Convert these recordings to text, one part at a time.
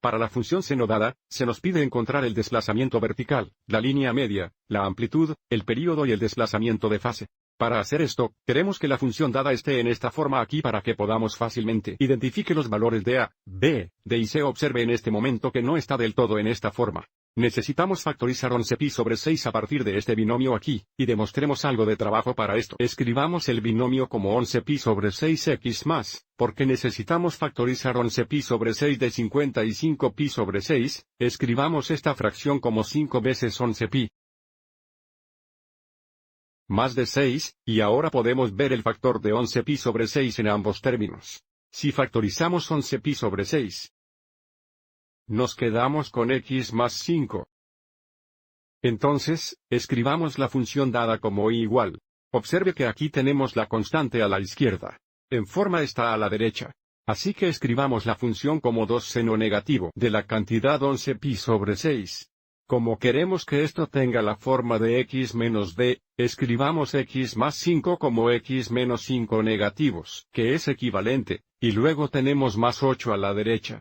Para la función seno dada, se nos pide encontrar el desplazamiento vertical, la línea media, la amplitud, el período y el desplazamiento de fase. Para hacer esto, queremos que la función dada esté en esta forma aquí para que podamos fácilmente identifique los valores de A, B, D y C. Observe en este momento que no está del todo en esta forma. Necesitamos factorizar 11pi sobre 6 a partir de este binomio aquí, y demostremos algo de trabajo para esto. Escribamos el binomio como 11pi sobre 6x más, porque necesitamos factorizar 11pi sobre 6 de 55pi sobre 6, escribamos esta fracción como 5 veces 11pi más de 6, y ahora podemos ver el factor de 11pi sobre 6 en ambos términos. Si factorizamos 11pi sobre 6, nos quedamos con x más 5. Entonces, escribamos la función dada como y igual. Observe que aquí tenemos la constante a la izquierda. En forma está a la derecha. Así que escribamos la función como 2 seno negativo de la cantidad 11pi sobre 6. Como queremos que esto tenga la forma de x menos d, escribamos x más 5 como x menos 5 negativos, que es equivalente, y luego tenemos más 8 a la derecha.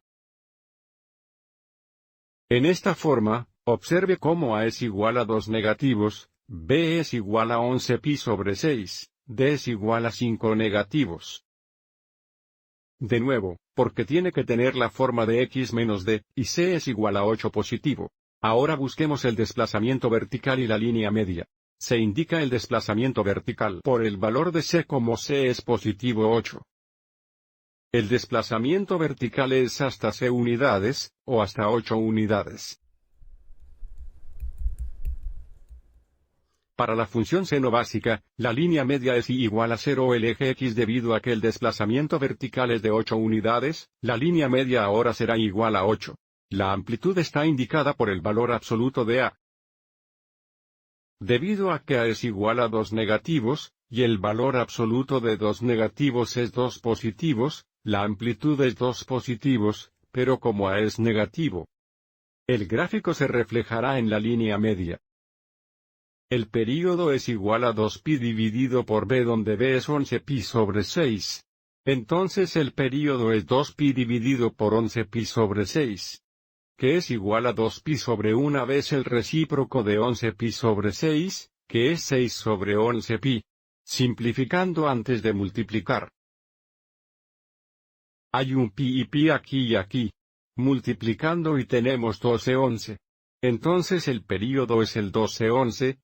En esta forma, observe cómo A es igual a 2 negativos, B es igual a 11pi sobre 6, D es igual a 5 negativos. De nuevo, porque tiene que tener la forma de x menos d, y C es igual a 8 positivo. Ahora busquemos el desplazamiento vertical y la línea media. Se indica el desplazamiento vertical por el valor de C como C es positivo 8. El desplazamiento vertical es hasta C unidades, o hasta 8 unidades. Para la función seno básica, la línea media es y igual a 0 o el eje x debido a que el desplazamiento vertical es de 8 unidades, la línea media ahora será igual a 8. La amplitud está indicada por el valor absoluto de A. Debido a que A es igual a 2 negativos, y el valor absoluto de 2 negativos es 2 positivos, la amplitud es 2 positivos, pero como A es negativo, el gráfico se reflejará en la línea media. El período es igual a 2pi dividido por b donde b es 11pi sobre 6. Entonces el período es 2pi dividido por 11pi sobre 6. Que es igual a 2pi sobre una vez el recíproco de 11pi sobre 6, que es 6 sobre 11pi. Simplificando antes de multiplicar. Hay un pi y pi aquí y aquí. Multiplicando y tenemos 12/11. Entonces el período es el 12/11.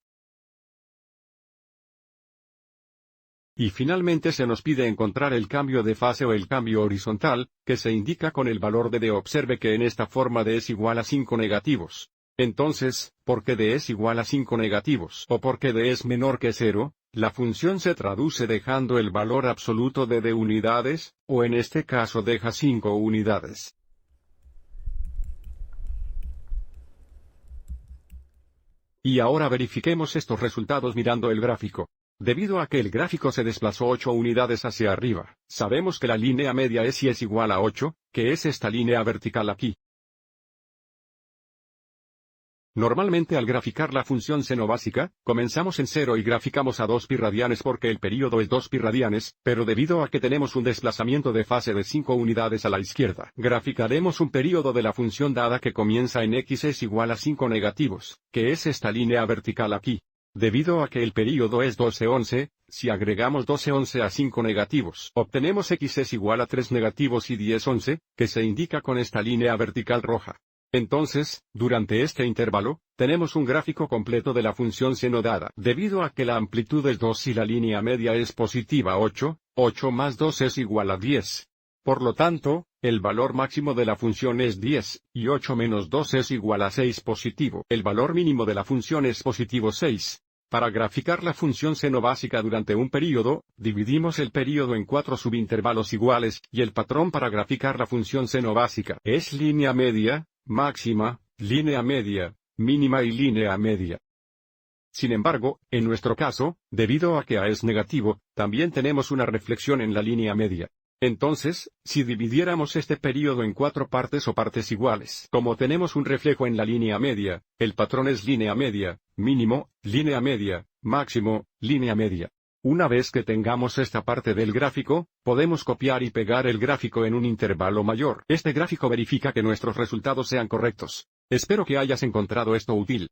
Y finalmente se nos pide encontrar el cambio de fase o el cambio horizontal, que se indica con el valor de D. Observe que en esta forma D es igual a 5 negativos. Entonces, porque D es igual a 5 negativos o porque D es menor que 0, la función se traduce dejando el valor absoluto de D unidades, o en este caso deja 5 unidades. Y ahora verifiquemos estos resultados mirando el gráfico. Debido a que el gráfico se desplazó 8 unidades hacia arriba, sabemos que la línea media es y es igual a 8, que es esta línea vertical aquí. Normalmente al graficar la función seno básica, comenzamos en 0 y graficamos a 2pi radianes porque el período es 2pi radianes, pero debido a que tenemos un desplazamiento de fase de 5 unidades a la izquierda, graficaremos un período de la función dada que comienza en x es igual a 5 negativos, que es esta línea vertical aquí. Debido a que el período es 12/11, si agregamos 12/11 a 5 negativos, obtenemos x es igual a 3 negativos y 10/11, que se indica con esta línea vertical roja. Entonces, durante este intervalo, tenemos un gráfico completo de la función seno dada. Debido a que la amplitud es 2 y la línea media es positiva 8, 8 más 2 es igual a 10. Por lo tanto, el valor máximo de la función es 10, y 8 menos 2 es igual a 6 positivo. El valor mínimo de la función es positivo 6. Para graficar la función seno básica durante un período, dividimos el período en 4 subintervalos iguales, y el patrón para graficar la función seno básica es línea media, máxima, línea media, mínima y línea media. Sin embargo, en nuestro caso, debido a que A es negativo, también tenemos una reflexión en la línea media. Entonces, si dividiéramos este período en 4 partes o partes iguales, como tenemos un reflejo en la línea media, el patrón es línea media, mínimo, línea media, máximo, línea media. Una vez que tengamos esta parte del gráfico, podemos copiar y pegar el gráfico en un intervalo mayor. Este gráfico verifica que nuestros resultados sean correctos. Espero que hayas encontrado esto útil.